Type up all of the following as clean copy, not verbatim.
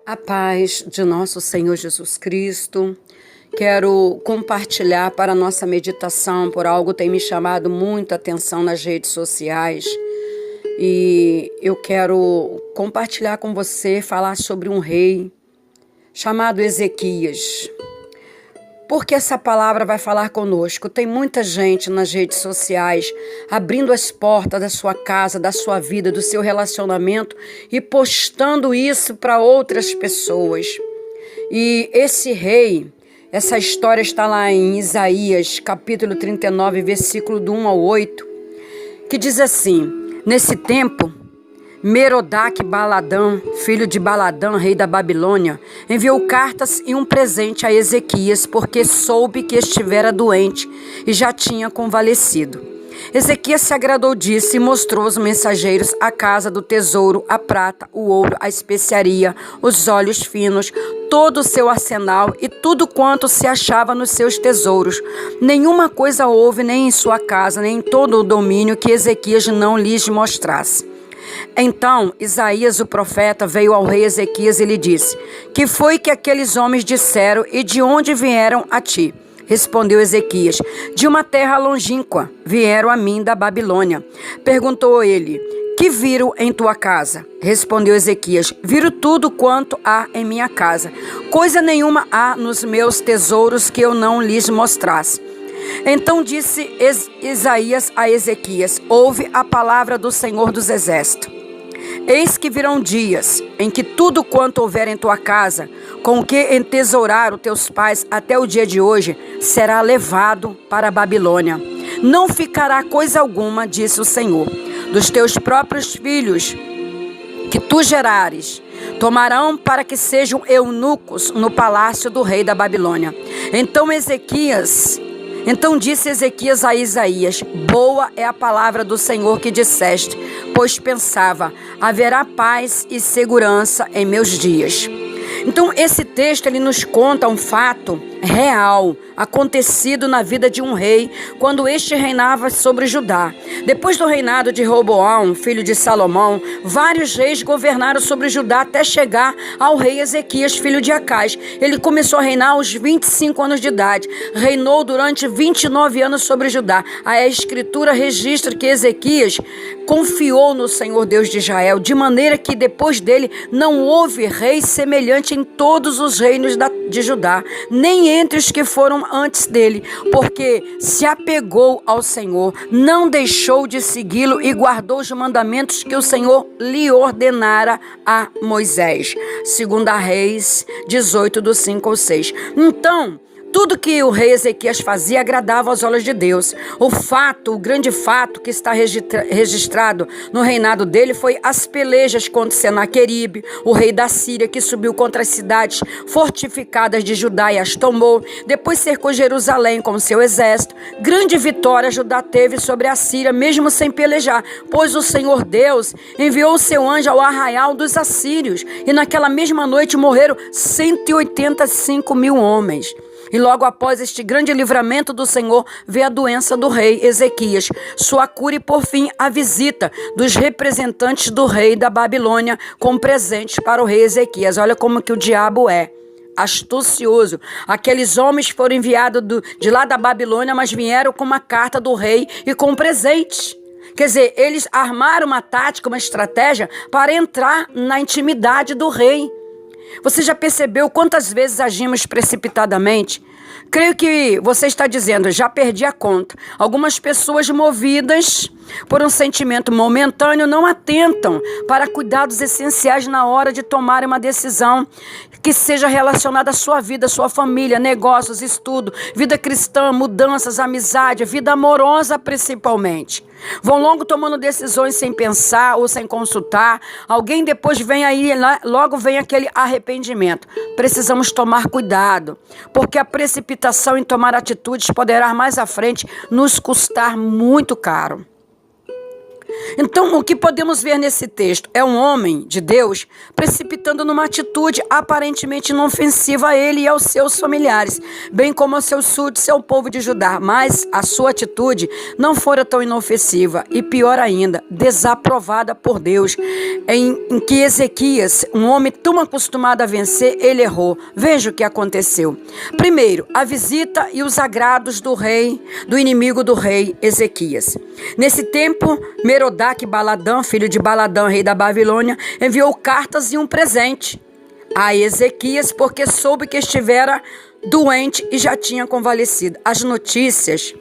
A paz de nosso Senhor Jesus Cristo. Quero compartilhar para a nossa meditação por algo que tem me chamado muita atenção nas redes sociais. E eu quero compartilhar com você, falar sobre um rei chamado Ezequias. Porque essa palavra vai falar conosco. Tem muita gente nas redes sociais abrindo as portas da sua casa, da sua vida, do seu relacionamento e postando isso para outras pessoas. E esse rei, essa história está lá em Isaías, capítulo 39, versículo do 1 ao 8, que diz assim: nesse tempo, Merodach-Baladã, filho de Baladã, rei da Babilônia, enviou cartas e um presente a Ezequias, porque soube que estivera doente e já tinha convalescido. Ezequias se agradou disso e mostrou aos mensageiros a casa do tesouro, a prata, o ouro, a especiaria, os óleos finos, todo o seu arsenal e tudo quanto se achava nos seus tesouros. Nenhuma coisa houve nem em sua casa, nem em todo o domínio que Ezequias não lhes mostrasse. Então Isaías o profeta veio ao rei Ezequias e lhe disse: que foi que aqueles homens disseram e de onde vieram a ti? Respondeu Ezequias: de uma terra longínqua, vieram a mim da Babilônia. Perguntou ele: que viram em tua casa? Respondeu Ezequias: viram tudo quanto há em minha casa. Coisa nenhuma há nos meus tesouros que eu não lhes mostrasse. Então disse Isaías a Ezequias: ouve a palavra do Senhor dos Exércitos. Eis que virão dias em que tudo quanto houver em tua casa, com o que entesouraram teus pais até o dia de hoje, será levado para a Babilônia. Não ficará coisa alguma, disse o Senhor. Dos teus próprios filhos que tu gerares, tomarão para que sejam eunucos no palácio do rei da Babilônia. Então disse Ezequias a Isaías: boa é a palavra do Senhor que disseste, pois pensava, haverá paz e segurança em meus dias. Então esse texto ele nos conta um fato real, acontecido na vida de um rei, quando este reinava sobre Judá. Depois do reinado de Roboão, filho de Salomão, vários reis governaram sobre Judá até chegar ao rei Ezequias, filho de Acás. Ele começou a reinar aos 25 anos de idade, reinou durante 29 anos sobre Judá. A escritura registra que Ezequias confiou no Senhor Deus de Israel, de maneira que depois dele não houve rei semelhante em todos os reinos de Judá, nem entre os que foram antes dele, porque se apegou ao Senhor, não deixou de segui-lo e guardou os mandamentos que o Senhor lhe ordenara a Moisés. 2 Reis 18, do 5 ao 6. Então, tudo que o rei Ezequias fazia agradava aos olhos de Deus. O grande fato que está registrado no reinado dele foi as pelejas contra Senaqueribe, o rei da Síria, que subiu contra as cidades fortificadas de Judá e as tomou. Depois cercou Jerusalém com seu exército. Grande vitória Judá teve sobre a Síria, mesmo sem pelejar, pois o Senhor Deus enviou o seu anjo ao arraial dos assírios, e naquela mesma noite morreram 185 mil homens. E logo após este grande livramento do Senhor, veio a doença do rei Ezequias, sua cura e, por fim, a visita dos representantes do rei da Babilônia com presentes para o rei Ezequias. Olha como que o diabo é astucioso. Aqueles homens foram enviados de lá da Babilônia, mas vieram com uma carta do rei e com presentes. Quer dizer, eles armaram uma tática, uma estratégia para entrar na intimidade do rei. Você já percebeu quantas vezes agimos precipitadamente? Creio que você está dizendo: já perdi a conta. Algumas pessoas movidas por um sentimento momentâneo não atentam para cuidados essenciais na hora de tomar uma decisão que seja relacionada à sua vida, à sua família, negócios, estudo, vida cristã, mudanças, amizade, vida amorosa principalmente. Vão logo tomando decisões sem pensar ou sem consultar. Alguém depois logo vem aquele arrependimento. Precisamos tomar cuidado, porque a precipitação em tomar atitudes poderá mais à frente nos custar muito caro. Então, o que podemos ver nesse texto é um homem de Deus precipitando numa atitude aparentemente inofensiva a ele e aos seus familiares, bem como aos seus súditos, seu povo de Judá. Mas a sua atitude não fora tão inofensiva e, pior ainda, desaprovada por Deus, em que Ezequias, um homem tão acostumado a vencer, ele errou. Veja o que aconteceu. Primeiro, a visita e os agrados do rei, do inimigo do rei Ezequias. Nesse tempo, Merodach-Baladã, filho de Baladã, rei da Babilônia, enviou cartas e um presente a Ezequias, porque soube que estivera doente e já tinha convalescido. As notícias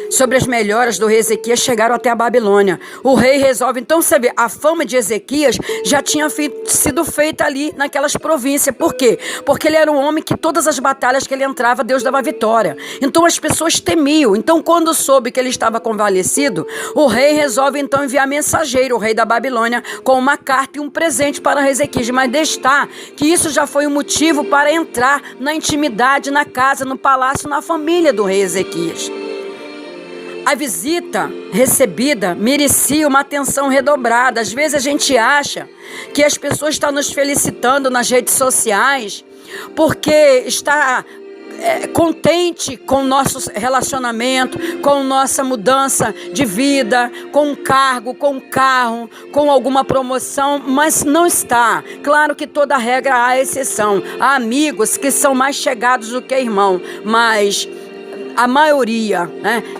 sobre as melhoras do rei Ezequias chegaram até a Babilônia. O rei resolve, então você vê, a fama de Ezequias já tinha sido feita ali naquelas províncias. Por quê? Porque ele era um homem que todas as batalhas que ele entrava, Deus dava vitória. Então as pessoas temiam. Então quando soube que ele estava convalescido, o rei resolve então enviar mensageiro, o rei da Babilônia, com uma carta e um presente para Ezequias. Mas destaca que isso já foi um motivo para entrar na intimidade, na casa, no palácio, na família do rei Ezequias. A visita recebida merecia uma atenção redobrada. Às vezes a gente acha que as pessoas estão nos felicitando nas redes sociais porque está contente com o nosso relacionamento, com nossa mudança de vida, com um cargo, com um carro, com alguma promoção, mas não está. Claro que toda regra há exceção. Há amigos que são mais chegados do que irmão, mas a maioria,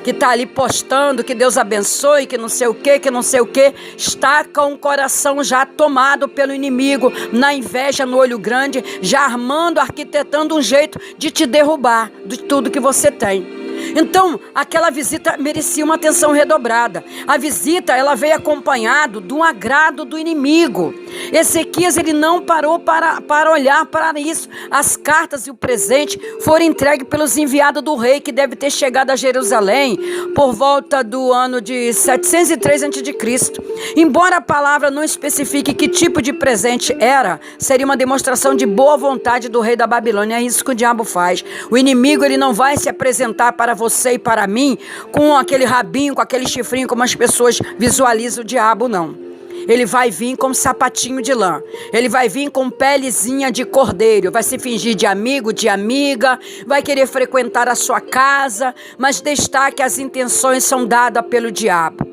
que está ali postando que Deus abençoe, que não sei o que, está com o coração já tomado pelo inimigo, na inveja, no olho grande, já armando, arquitetando um jeito de te derrubar de tudo que você tem. Então, aquela visita merecia uma atenção redobrada. A visita, ela veio acompanhado do agrado do inimigo. Ezequias, ele não parou para olhar para isso. As cartas e o presente foram entregues pelos enviados do rei, que deve ter chegado a Jerusalém por volta do ano de 703 a.C. Embora a palavra não especifique que tipo de presente era, seria uma demonstração de boa vontade do rei da Babilônia. É isso que o diabo faz. O inimigo, ele não vai se apresentar para você e para mim com aquele rabinho, com aquele chifrinho, como as pessoas visualizam o diabo, não. Ele vai vir com sapatinho de lã. Ele vai vir com pelezinha de cordeiro. Vai se fingir de amigo, de amiga. Vai querer frequentar a sua casa. Mas destaque, as intenções são dadas pelo diabo.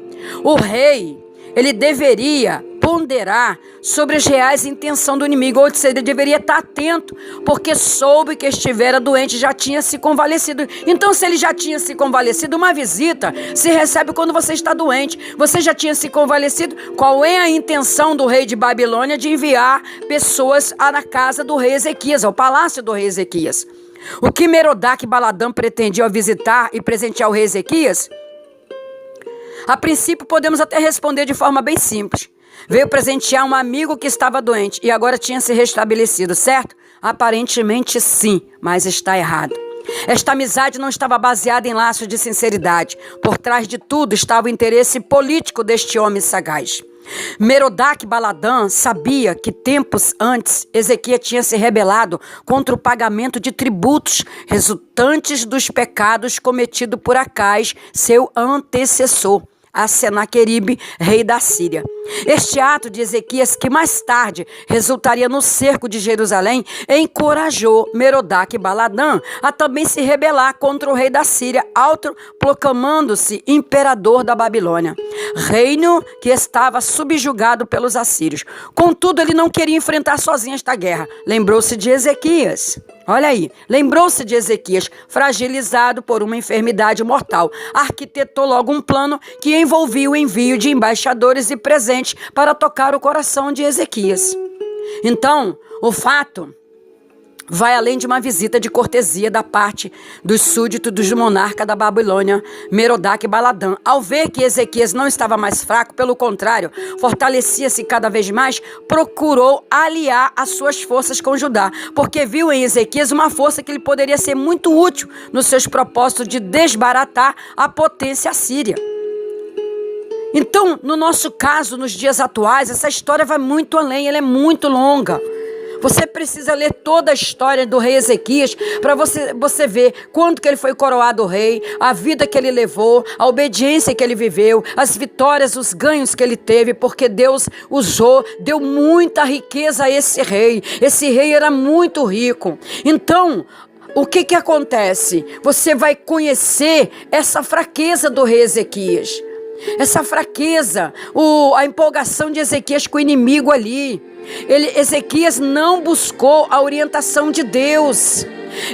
O rei, ele deveria ponderar sobre as reais intenções do inimigo, ou seja, ele deveria estar atento, porque soube que estivera doente, já tinha se convalescido. Então, se ele já tinha se convalescido, uma visita se recebe quando você está doente. Você já tinha se convalescido. Qual é a intenção do rei de Babilônia de enviar pessoas na casa do rei Ezequias, ao palácio do rei Ezequias? O que Merodach-Baladã pretendia ao visitar e presentear o rei Ezequias? A princípio, podemos até responder de forma bem simples. Veio presentear um amigo que estava doente e agora tinha se restabelecido, certo? Aparentemente sim, mas está errado. Esta amizade não estava baseada em laços de sinceridade. Por trás de tudo estava o interesse político deste homem sagaz. Merodach-Baladã sabia que tempos antes Ezequias tinha se rebelado contra o pagamento de tributos resultantes dos pecados cometidos por Acais, seu antecessor, a Senaqueribe, rei da Síria. Este ato de Ezequias, que mais tarde resultaria no cerco de Jerusalém, encorajou Merodach-Baladã a também se rebelar contra o rei da Síria, autoproclamando-se imperador da Babilônia, reino que estava subjugado pelos assírios. Contudo, ele não queria enfrentar sozinho esta guerra. Lembrou-se de Ezequias. Olha aí, lembrou-se de Ezequias, fragilizado por uma enfermidade mortal. Arquitetou logo um plano que envolvia o envio de embaixadores e presentes para tocar o coração de Ezequias. Então, o fato vai além de uma visita de cortesia da parte dos súditos do monarca da Babilônia, Merodach-Baladã. Ao ver que Ezequias não estava mais fraco, pelo contrário, fortalecia-se cada vez mais, procurou aliar as suas forças com Judá, porque viu em Ezequias uma força que lhe poderia ser muito útil nos seus propósitos de desbaratar a potência assíria. Então, no nosso caso, nos dias atuais, essa história vai muito além, ela é muito longa. Você precisa ler toda a história do rei Ezequias para você ver quanto que ele foi coroado rei, a vida que ele levou, a obediência que ele viveu, as vitórias, os ganhos que ele teve, porque Deus usou, deu muita riqueza a esse rei. Esse rei era muito rico. Então, o que acontece? Você vai conhecer essa fraqueza do rei Ezequias. Essa fraqueza, a empolgação de Ezequias com o inimigo ali. Ezequias não buscou a orientação de Deus.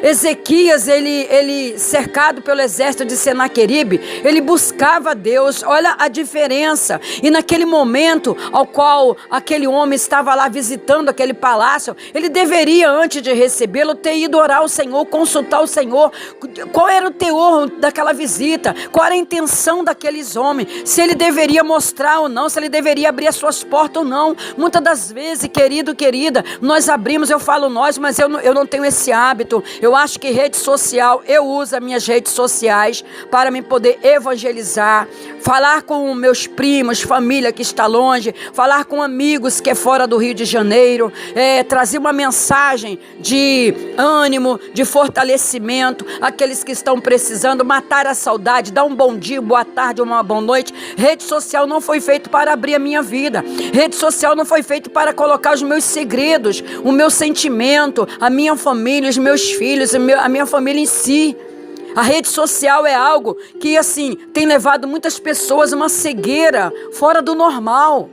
Ezequias, ele cercado pelo exército de Senaqueribe, ele buscava Deus. Olha a diferença. E naquele momento ao qual aquele homem estava lá visitando aquele palácio, ele deveria, antes de recebê-lo, ter ido orar ao Senhor, consultar o Senhor. Qual era o teor daquela visita? Qual era a intenção daqueles homens? Se ele deveria mostrar ou não, se ele deveria abrir as suas portas ou não. Muitas das vezes, querido, querida, nós abrimos, eu falo nós, mas eu não tenho esse hábito. Eu acho que rede social, eu uso as minhas redes sociais para me poder evangelizar, falar com meus primos, família que está longe, falar com amigos que é fora do Rio de Janeiro, trazer uma mensagem de ânimo, de fortalecimento, aqueles que estão precisando, matar a saudade, dar um bom dia, boa tarde, uma boa noite. Rede social não foi feito para abrir a minha vida. Rede social não foi feito para colocar os meus segredos, o meu sentimento, a minha família, os meus filhos, a minha família em si. A rede social é algo que, assim, tem levado muitas pessoas a uma cegueira fora do normal.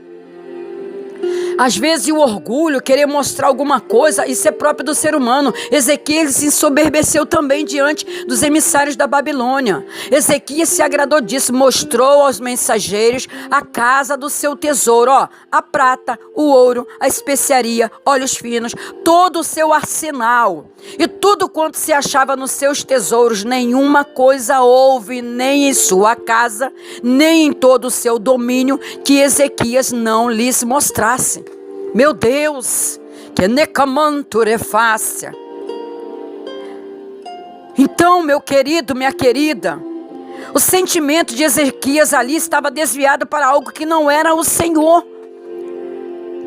Às vezes o orgulho, querer mostrar alguma coisa, isso é próprio do ser humano. Ezequias se ensoberbeceu também diante dos emissários da Babilônia. Ezequias se agradou disso, mostrou aos mensageiros a casa do seu tesouro, a prata, o ouro, a especiaria, óleos finos, todo o seu arsenal. E tudo quanto se achava nos seus tesouros, nenhuma coisa houve, nem em sua casa, nem em todo o seu domínio, que Ezequias não lhes mostrasse. Meu Deus, que necamanturefácia. Então, meu querido, minha querida, o sentimento de Ezequias ali estava desviado para algo que não era o Senhor.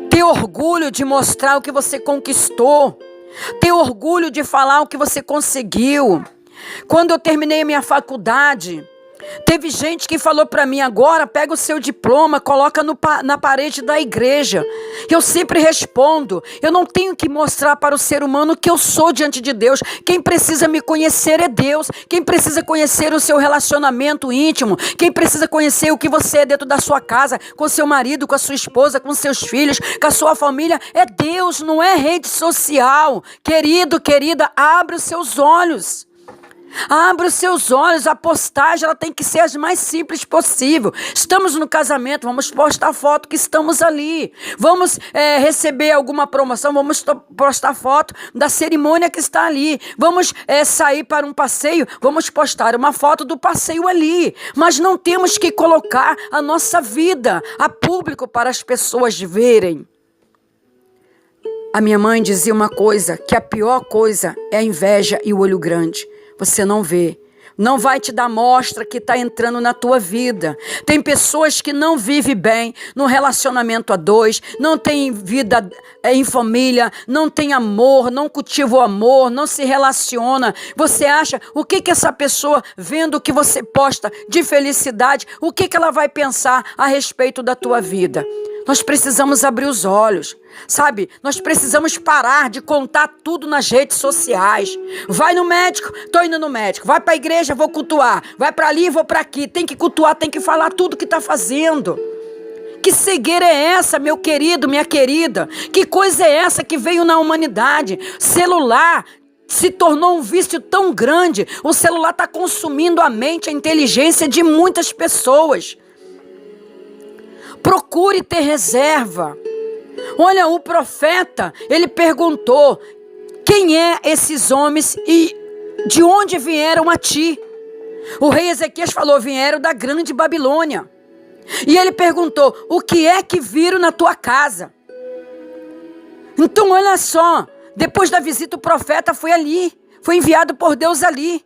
Ter orgulho de mostrar o que você conquistou, ter orgulho de falar o que você conseguiu. Quando eu terminei a minha faculdade, teve gente que falou para mim: agora pega o seu diploma, coloca na parede da igreja. Eu sempre respondo: eu não tenho que mostrar para o ser humano o que eu sou diante de Deus. Quem precisa me conhecer é Deus. Quem precisa conhecer o seu relacionamento íntimo, quem precisa conhecer o que você é dentro da sua casa, com seu marido, com a sua esposa, com seus filhos, com a sua família, é Deus, não é rede social. Querido, querida, abre os seus olhos. Abre os seus olhos. A postagem ela tem que ser as mais simples possível. Estamos no casamento, vamos postar foto que estamos ali. Vamos receber alguma promoção, vamos postar foto da cerimônia que está ali. Vamos sair para um passeio, vamos postar uma foto do passeio ali. Mas não temos que colocar a nossa vida a público para as pessoas verem. A minha mãe dizia uma coisa, que a pior coisa é a inveja e o olho grande. Você não vê, não vai te dar mostra que está entrando na tua vida. Tem pessoas que não vivem bem no relacionamento a dois, não tem vida em família, não tem amor, não cultiva o amor, não se relaciona. Você acha, o que essa pessoa, vendo o que você posta de felicidade, o que ela vai pensar a respeito da tua vida? Nós precisamos abrir os olhos, sabe? Nós precisamos parar de contar tudo nas redes sociais. Vai no médico, tô indo no médico. Vai para a igreja, vou cultuar. Vai para ali, vou para aqui. Tem que cultuar, tem que falar tudo que está fazendo. Que cegueira é essa, meu querido, minha querida? Que coisa é essa que veio na humanidade? Celular se tornou um vício tão grande. O celular está consumindo a mente, a inteligência de muitas pessoas. Procure ter reserva. Olha, o profeta, ele perguntou: quem é esses homens e de onde vieram a ti? O rei Ezequias falou: vieram da grande Babilônia. E ele perguntou: o que é que viram na tua casa? Então olha só, depois da visita o profeta foi ali, foi enviado por Deus ali.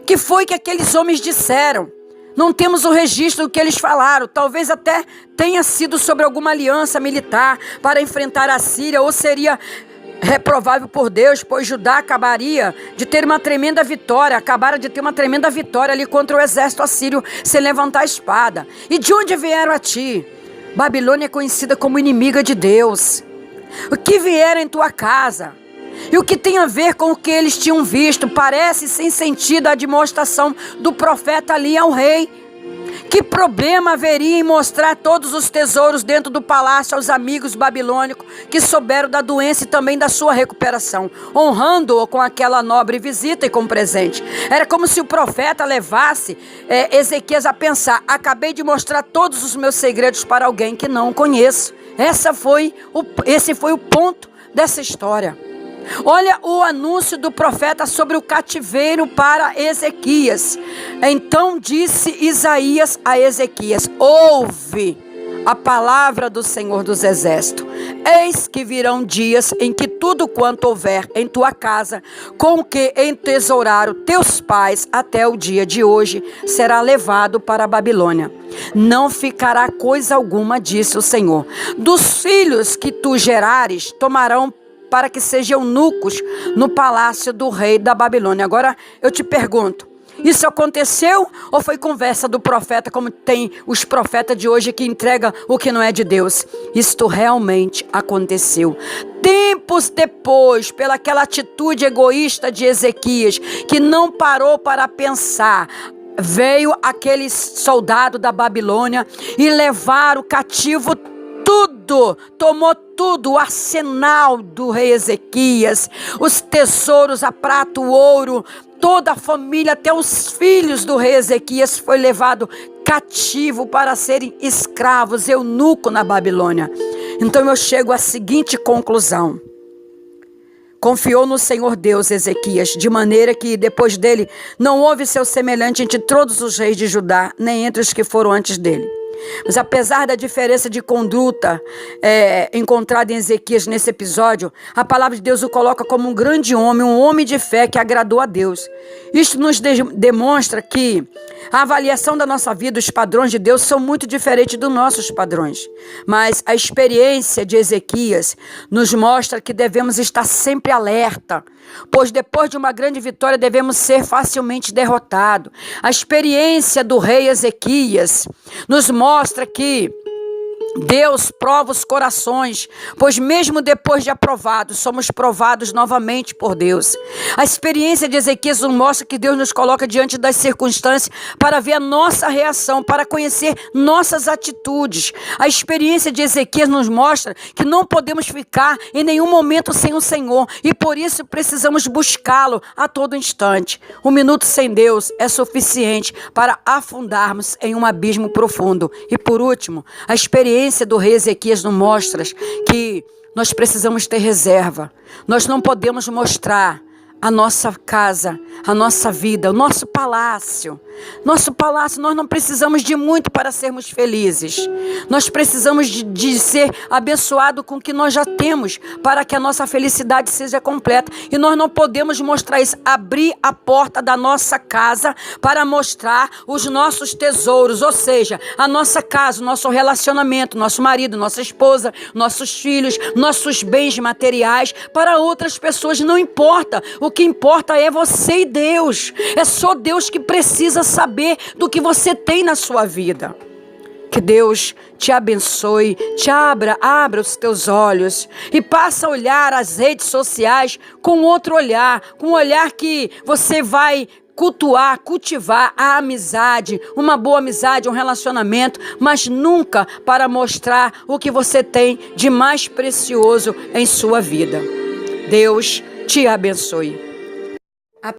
Que foi que aqueles homens disseram? Não temos o registro do que eles falaram. Talvez até tenha sido sobre alguma aliança militar para enfrentar a Síria, ou seria reprovável por Deus, pois Judá acabaria de ter uma tremenda vitória, ali contra o exército assírio, sem levantar a espada. E de onde vieram a ti? Babilônia é conhecida como inimiga de Deus. O que vieram em tua casa? E o que tem a ver com o que eles tinham visto? Parece sem sentido a demonstração do profeta ali ao rei. Que problema haveria em mostrar todos os tesouros dentro do palácio aos amigos babilônicos que souberam da doença e também da sua recuperação, honrando-o com aquela nobre visita e com presente? Era como se o profeta levasse Ezequias a pensar: acabei de mostrar todos os meus segredos para alguém que não conheço. Esse foi o ponto dessa história. Olha o anúncio do profeta sobre o cativeiro para Ezequias. Então disse Isaías a Ezequias: ouve a palavra do Senhor dos Exércitos. Eis que virão dias em que tudo quanto houver em tua casa, com que entesouraram teus pais até o dia de hoje, será levado para a Babilônia. Não ficará coisa alguma, disse o Senhor. Dos filhos que tu gerares, tomarão para que sejam eunucos no palácio do rei da Babilônia. Agora eu te pergunto, isso aconteceu ou foi conversa do profeta, como tem os profetas de hoje que entregam o que não é de Deus? Isto realmente aconteceu. Tempos depois, pelaquela atitude egoísta de Ezequias, que não parou para pensar, veio aquele soldado da Babilônia e levaram cativo tudo, tomou tudo, o arsenal do rei Ezequias, os tesouros, a prata, o ouro, toda a família, até os filhos do rei Ezequias foi levado cativo para serem escravos, eunuco na Babilônia. Então eu chego à seguinte conclusão: confiou no Senhor Deus Ezequias, de maneira que depois dele não houve seu semelhante entre todos os reis de Judá, nem entre os que foram antes dele. Mas apesar da diferença de conduta encontrada em Ezequias nesse episódio, a palavra de Deus o coloca como um grande homem, um homem de fé que agradou a Deus. Isto nos demonstra que a avaliação da nossa vida, os padrões de Deus são muito diferentes dos nossos padrões. Mas a experiência de Ezequias nos mostra que devemos estar sempre alerta, pois depois de uma grande vitória devemos ser facilmente derrotados. A experiência do rei Ezequias nos mostra que Deus prova os corações, pois mesmo depois de aprovados, somos provados novamente por Deus. A experiência de Ezequias nos mostra que Deus nos coloca diante das circunstâncias para ver a nossa reação, para conhecer nossas atitudes. A experiência de Ezequias nos mostra que não podemos ficar em nenhum momento sem o Senhor e por isso precisamos buscá-lo a todo instante. Um minuto sem Deus é suficiente para afundarmos em um abismo profundo. E por último, a experiência do rei Ezequias nos mostra que nós precisamos ter reserva. Nós não podemos mostrar a nossa casa, a nossa vida, o nosso palácio. Nosso palácio, nós não precisamos de muito para sermos felizes. Nós precisamos de ser abençoado com o que nós já temos para que a nossa felicidade seja completa. E nós não podemos mostrar isso, abrir a porta da nossa casa para mostrar os nossos tesouros, ou seja, a nossa casa, o nosso relacionamento, nosso marido, nossa esposa, nossos filhos, nossos bens materiais para outras pessoas. Não importa, o que importa é você e Deus. É só Deus que precisa saber do que você tem na sua vida. Que Deus te abençoe, abra os teus olhos e passa a olhar as redes sociais com outro olhar, com um olhar que você vai cultivar a amizade, uma boa amizade, um relacionamento, mas nunca para mostrar o que você tem de mais precioso em sua vida. Deus te abençoe.